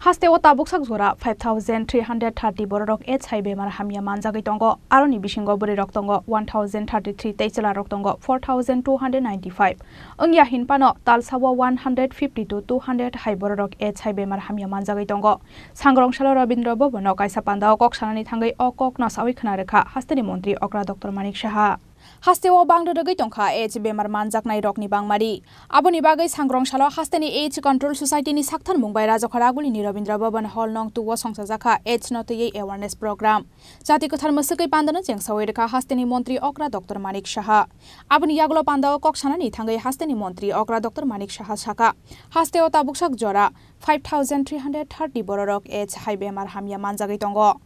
Haste o tabuk sakjora 5,330 borok HI bemar hamya manjagoi tongo aroni bisingo bori rok tongo 1,033 teichala rok tongo 4,295 ongya hinpano talsawa 150 to 200 hai borok HI bemar hamya manjagoi tongo sangrong shalo Rabindra Bhawano kaisa pandao kok sanani thangai o kok na sawi khna rekha hasteni mantri okra Dr. Manik Saha Hasteo bangdogoi tongkha H bemar manjaknai rokni bangmari aboni bagai sangrong shalo hasteni H control society ni Saktharmungbai rajakhara ni Rabindra Bhawan hall nong Twioi Songjakha H no Twioi awareness program jati kothar masakai pandana chengsawai rekha hasteni mantri okra Dr. Manik Saha aboni yaglo pandao kok sanani thangai hasteni mantri okra Dr. Manik Saha saka hasteo tabuksak jora 5,330 borok H hai bemar hamya manjagai tongo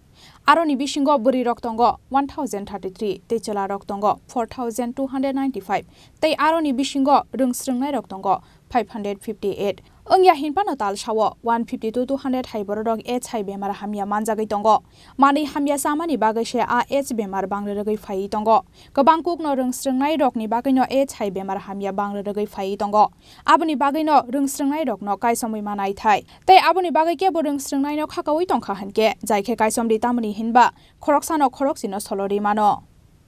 Aroni bisingo buri rok tongo 1,033 teichala rok tongo 4,295 tei aroni bisingo rungsrungnai rok tongo 558 ongya hinpano tal sawo 150 to 200 hai borok H hai bemar hamya manjagai tongo mani hamya samani bagai se a H bemar bangrogoi phai tongo gobangkuk no rungsrungnai rokni bagai no H hai bemar hamya bangrogoi phai tongo aboni bagai no rungsrungnai rok no kaisomoi manai thai tei aboni bagai ke rungsrungnai no khakawi tongkha hanke jaike kaisomri tamani hinba khoroksano khoroksino solori mano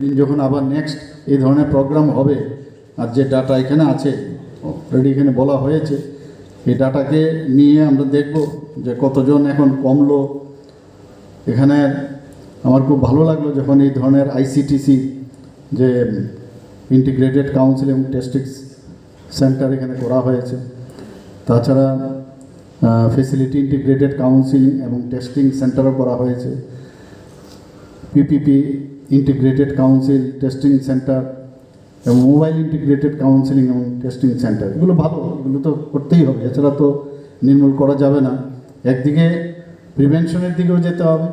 যখন আবার next এই ধরনের programme হবে আর যে data এখানে আছে already এখানে বলা হয়েছে এই ডাটাকে নিয়ে আমরা দেখব যে কতজন এখন কমলো এখানে আমার খুব ভালো লাগলো যখন এই ধরনের আইসিটিসি যে ইন্টিগ্রেটেড কাউন্সিল এবং টেস্টিং সেন্টার এখানে করা হয়েছে তাছাড়া ফ্যাসিলিটি ইন্টিগ্রেটেড কাউন্সিলিং এবং টেস্টিং সেন্টারও করা হয়েছে PPP integrated council testing centre এবং মোবাইল ইন্টিগ্রেটেড কাউন্সিলিং এবং টেস্টিং সেন্টার এগুলো ভালো এগুলো তো করতেই হবে এছাড়া তো নির্মূল করা যাবে না একদিকে প্রিভেনশনের দিকেও যেতে হবে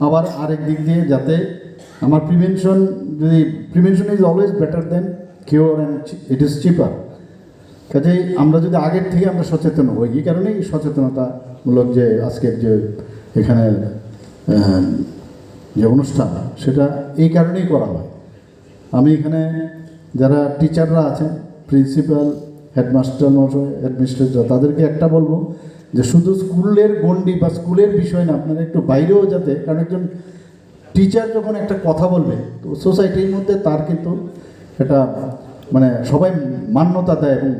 আবার আরেক দিক দিয়ে যাতে আমার prevention is always better then cure and it is চিপার কাজেই আমরা যদি আগের থেকে আমরা সচেতন হই এই কারণেই সচেতনতামূলক যে আজকের যে এখানে যে অনুষ্ঠান সেটা এই কারণেই করা হয় আমি এখানে যারা টিচাররা আছেন প্রিন্সিপাল হেডমাস্টার মশাই হেডমিস্ট্রেসরা তাদেরকে একটা বলবো যে শুধু স্কুলের গণ্ডি বা স্কুলের বিষয় না আপনারা একটু বাইরেও যাতে কারণ একজন টিচার যখন একটা কথা বলবে তো সোসাইটির মধ্যে তার কিন্তু এটা মানে সবাই মান্যতা দেয় এবং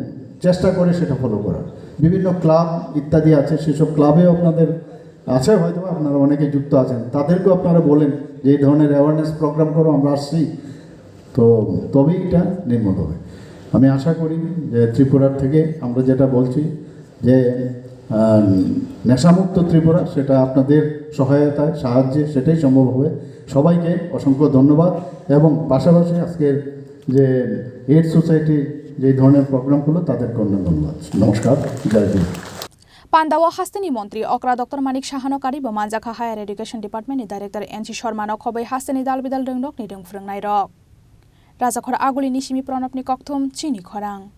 চেষ্টা করে সেটা ফলো করা বিভিন্ন ক্লাব ইত্যাদি আছে সেসব ক্লাবেও আপনাদের আছে হয়তো আপনারা অনেকে যুক্ত আছেন তাদেরকেও আপনারা বলেন যে এই ধরনের অ্যাওয়ারনেস প্রোগ্রাম করো আমরা আসছি তো তবেই এটা নির্মূল হবে আমি আশা করি যে ত্রিপুরার থেকে আমরা যেটা বলছি যে নেশামুক্ত ত্রিপুরা সেটা আপনাদের সহায়তায় সাহায্যে সেটাই সম্ভব হবে সবাইকে অসংখ্য ধন্যবাদ এবং পাশাপাশি আজকের যে এইডস সোসাইটির যে ধরনের প্রোগ্রামগুলো তাদেরকে অন্য ধন্যবাদ নমস্কার জয় Hind Pandawa hasteni mantri okra Dr. Manik Sahano kari Songjakha Higher Education Department ni Director NC Sharma no khobai hasteni dalbidal röngnok ni röngfröngnai rok Rajakhora aguli ni simi pranop ni kokthum Chini Khorang